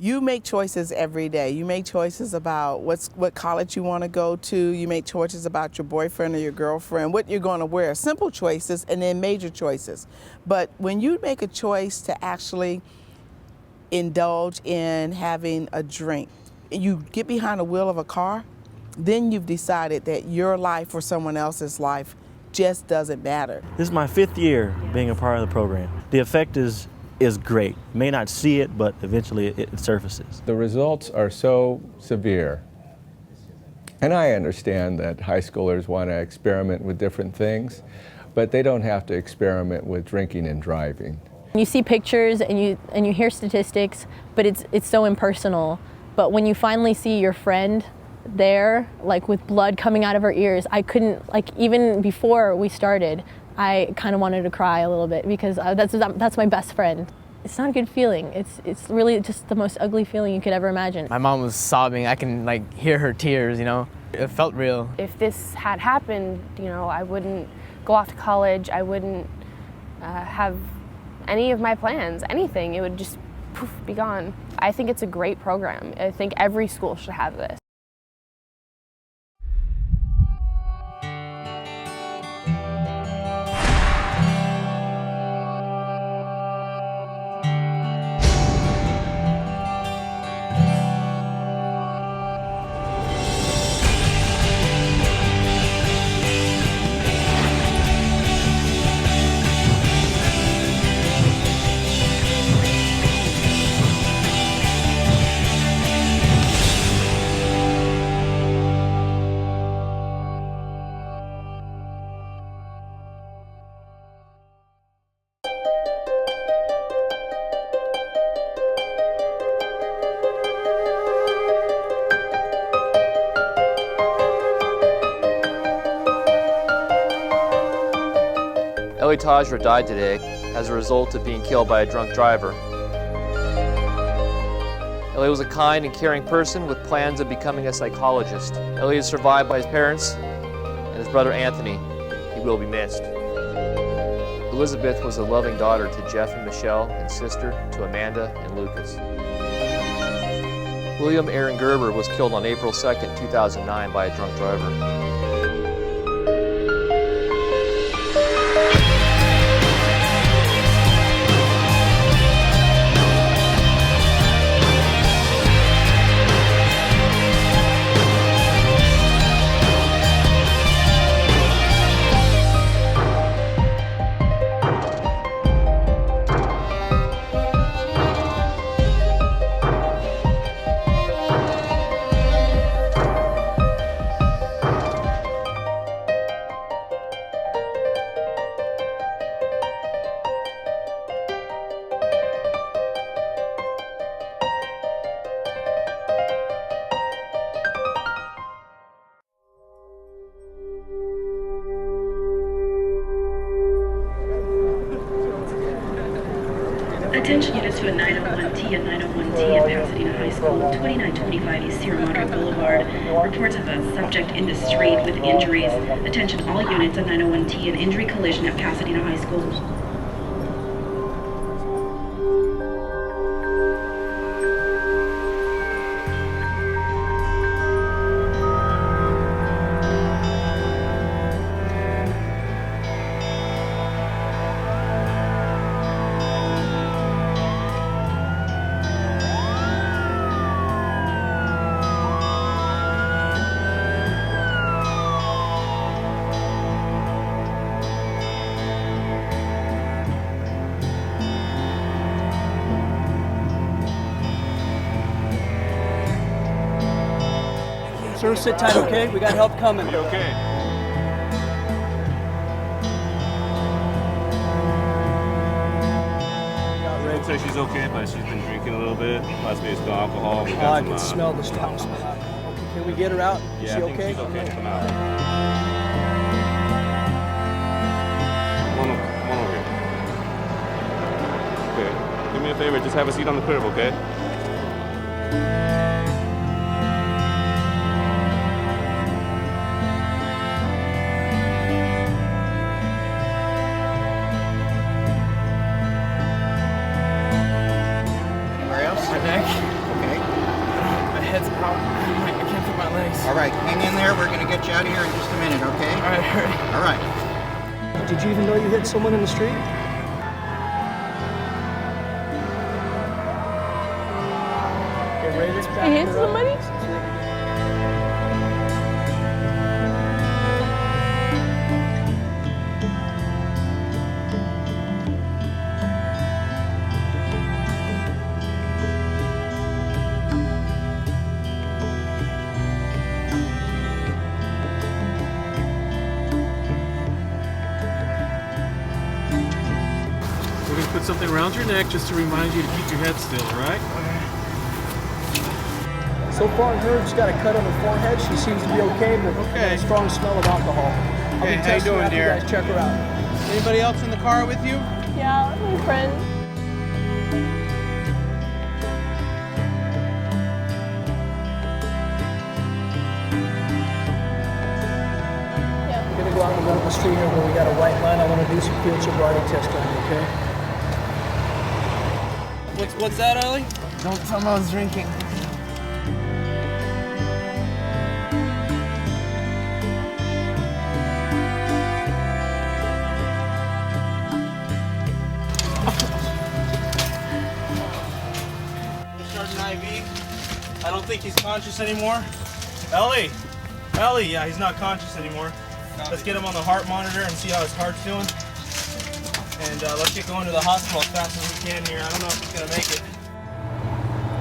You make choices every day. You make choices about what college you want to go to. You make choices about your boyfriend or your girlfriend, what you're going to wear. Simple choices and then major choices. But when you make a choice to actually indulge in having a drink, you get behind the wheel of a car, then you've decided that your life or someone else's life just doesn't matter. This is my 5th year being a part of the program. The effect is great. You may not see it, but eventually it surfaces. The results are so severe. And I understand that high schoolers want to experiment with different things, but they don't have to experiment with drinking and driving. You see pictures and you hear statistics, but it's so impersonal. But when you finally see your friend there, like with blood coming out of her ears, I couldn't, like even before we started, I kind of wanted to cry a little bit because that's my best friend. It's not a good feeling. It's really just the most ugly feeling you could ever imagine. My mom was sobbing. I can like hear her tears, you know. It felt real. If this had happened, you know, I wouldn't go off to college. I wouldn't have any of my plans, anything. It would just poof, be gone. I think it's a great program. I think every school should have this. Ellie Tajra died today as a result of being killed by a drunk driver. Ellie was a kind and caring person with plans of becoming a psychologist. Ellie is survived by his parents and his brother Anthony. He will be missed. Elizabeth was a loving daughter to Jeff and Michelle and sister to Amanda and Lucas. William Aaron Gerber was killed on April 2nd, 2009 by a drunk driver. Attention units to a 901T at 901T at Pasadena High School, 2925 East Sierra Madre Boulevard. Reports of a subject in the street with injuries. Attention all units at 901T, an injury collision at Pasadena High School. Sir, sit tight, okay? We got help coming. You okay? Looks like she's okay, but she's been drinking a little bit. Possibly spilled alcohol. We got I can smell the strong smell. Okay, can we get her out? Is yeah, she I think okay? she's okay to come out. Come on over here. Okay. Do me a favor, just have a seat on the curb, okay? My neck. head's out. I can't feel my legs. All right, hang in there. We're going to get you out of here in just a minute, okay? All right, hurry. All right. Did you even know you hit someone in the street? Okay, Ray, let's back You hit her up. somebody? We're going to put something around your neck just to remind you to keep your head still, all right? So far, Herb's got a cut on her forehead. She seems to be okay, but a strong smell of alcohol. I'll be testing her after you guys check her out. Anybody else in the car with you? Yeah, my friend. We're gonna go out in the middle of the street here where we got a white line. I want to do some field sobriety test on you, okay? What's that, Ollie? Don't tell me I was drinking. IV. I don't think he's conscious anymore. Ellie! Ellie, yeah, he's not conscious anymore. Let's get him on the heart monitor and see how his heart's doing. And let's get going to the hospital as fast as we can here. I don't know if he's gonna make it.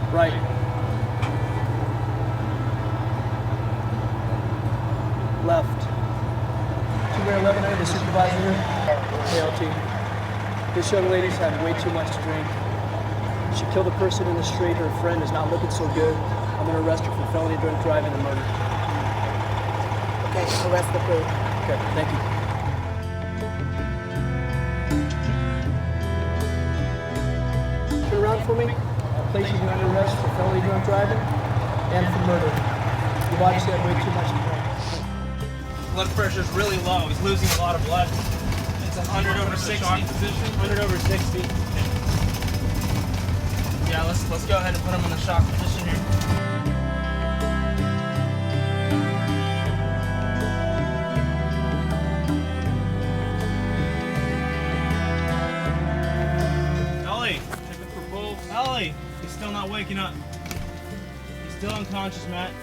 Right. Left. 211A, the supervisor. ALT. This young lady's had way too much to drink. She killed a person in the street. Her friend is not looking so good. I'm going to arrest her for felony drunk driving and murder. Okay, arrest approved. Okay, thank you. Turn around for me. I'll place you under arrest for felony drunk driving and for murder. You've obviously had way too much to drink. Blood pressure's really low. He's losing a lot of blood. It's 100 over 60. 100 over 60. Yeah, let's go ahead and put him in the shock position here. Ellie, check it for pulse. Ellie, he's still not waking up. He's still unconscious, Matt.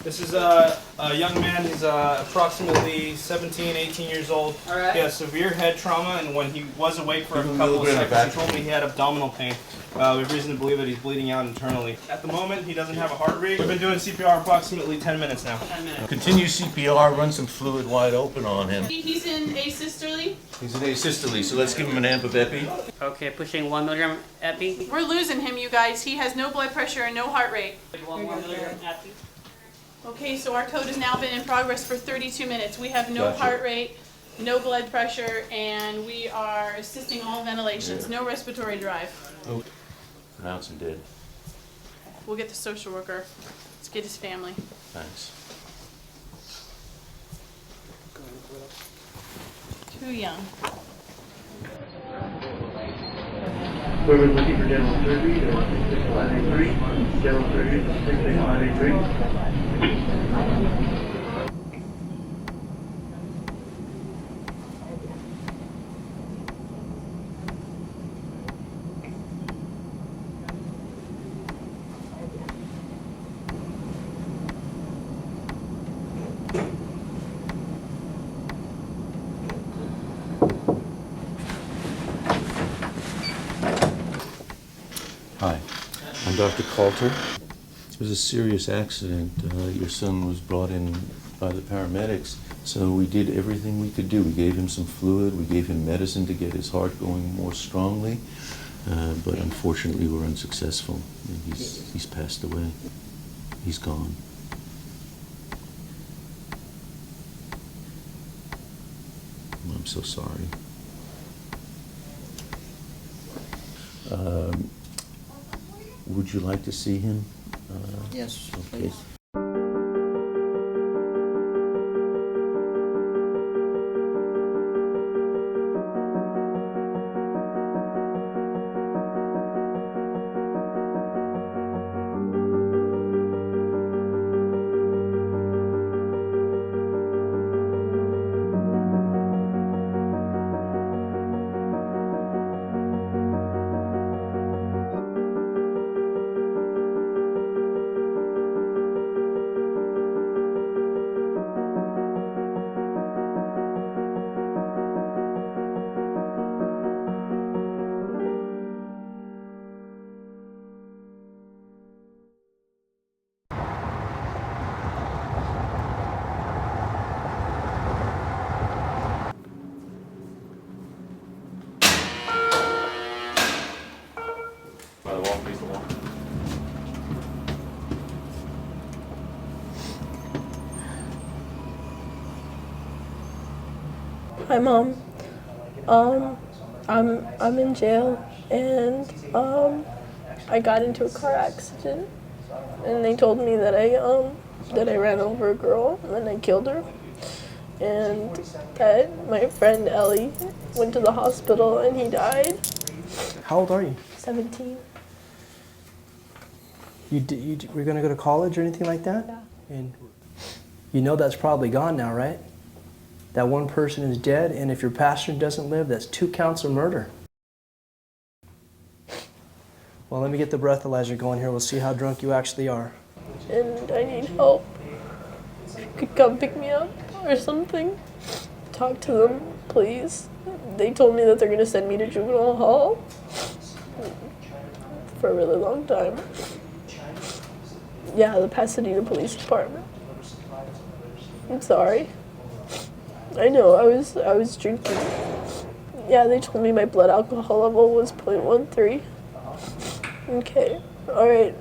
This is a young man. He's approximately 17, 18 years old. All right. He has severe head trauma, and when he was awake for a couple of seconds, he told me he had abdominal pain. We have reason to believe that he's bleeding out internally. At the moment, he doesn't have a heart rate. We've been doing CPR approximately 10 minutes now. 10 minutes. Continue CPR, run some fluid wide open on him. He's in asystole. He's in asystole, so let's give him an amp of epi. Okay, pushing 1 milligram epi. We're losing him, you guys. He has no blood pressure and no heart rate. 1 milligram epi. Okay, so our code has now been in progress for 32 minutes. We have no heart rate, no blood pressure, and we are assisting all ventilations. No respiratory drive. Oh, pronounce him dead. We'll get the social worker. Let's get his family. Thanks. Too young. We're looking for general surgery, 6583. General surgery, 6583. Hi, I'm Dr. Coulter. It was a serious accident. Your son was brought in by the paramedics, so we did everything we could do. We gave him some fluid, we gave him medicine to get his heart going more strongly, but unfortunately we're unsuccessful. He's passed away. He's gone. I'm so sorry. Would you like to see him? Yes, okay. please. By the wall, face the wall. Hi, Mom. I'm in jail, and I got into a car accident, and they told me that I ran over a girl and then I killed her, and that my friend Ellie went to the hospital and he died. How old are you? 17. You were going to go to college or anything like that? Yeah. And you know that's probably gone now, right? That one person is dead, and if your pastor doesn't live, that's 2 counts of murder. Well, let me get the breathalyzer going here. We'll see how drunk you actually are. And I need help. If you could come pick me up or something. Talk to them, please. They told me that they're going to send me to juvenile hall for a really long time. Yeah, the Pasadena Police Department. I'm sorry. I know, I was drinking. Yeah, they told me my blood alcohol level was 0.13. Okay, alright.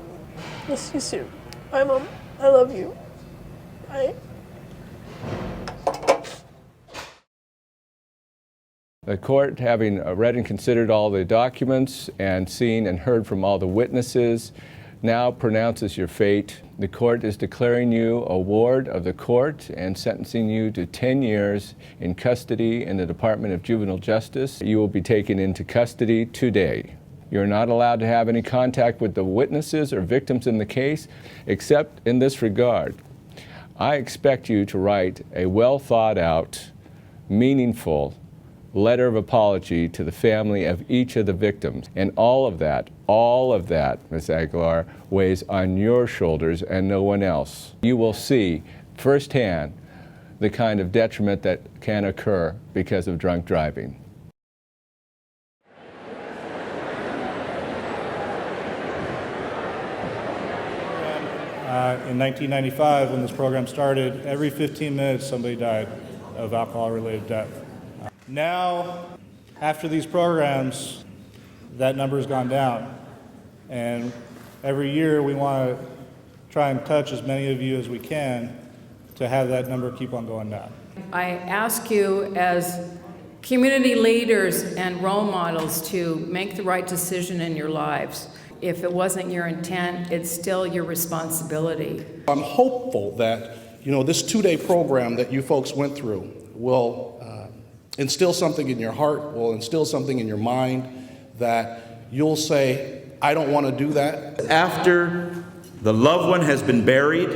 I'll see you soon. Bye, Mom. I love you. Bye. The court, having read and considered all the documents and seen and heard from all the witnesses, now pronounces your fate. The court is declaring you a ward of the court and sentencing you to 10 years in custody in the Department of Juvenile Justice. You will be taken into custody today. You're not allowed to have any contact with the witnesses or victims in the case, except in this regard. I expect you to write a well thought out, meaningful letter of apology to the family of each of the victims. And all of that, Ms. Aguilar, weighs on your shoulders and no one else. You will see firsthand the kind of detriment that can occur because of drunk driving. In 1995, when this program started, every 15 minutes somebody died of alcohol-related death. Now, after these programs, that number has gone down. And every year we want to try and touch as many of you as we can to have that number keep on going down. I ask you as community leaders and role models to make the right decision in your lives. If it wasn't your intent, it's still your responsibility. I'm hopeful that, this 2-day program that you folks went through will instill something in your heart, will instill something in your mind that you'll say, I don't want to do that. After the loved one has been buried,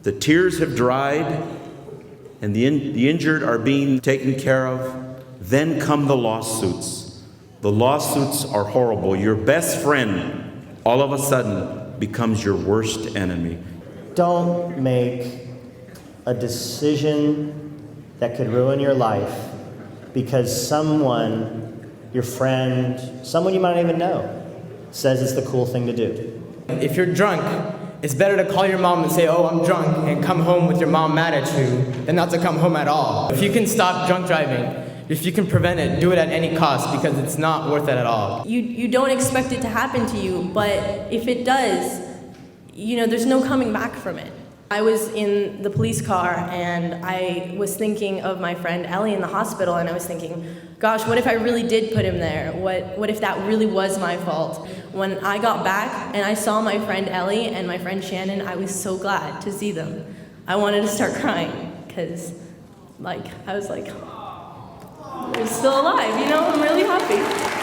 the tears have dried, and the injured are being taken care of, then come the lawsuits. The lawsuits are horrible. Your best friend, all of a sudden, becomes your worst enemy. Don't make a decision that could ruin your life because someone, your friend, someone you might not even know, says it's the cool thing to do. If you're drunk It's better to call your mom and say, oh, I'm drunk, and come home with your mom mad at you, than not to come home at all. If you can stop drunk driving, if you can prevent it, do it at any cost, because it's not worth it at all. You don't expect it to happen to you, but if it does, there's no coming back from it. I was in the police car and I was thinking of my friend Ellie in the hospital, and I was thinking, gosh, what if I really did put him there? What if that really was my fault? When I got back and I saw my friend Ellie and my friend Shannon, I was so glad to see them. I wanted to start crying because I was like, they're still alive, I'm really happy.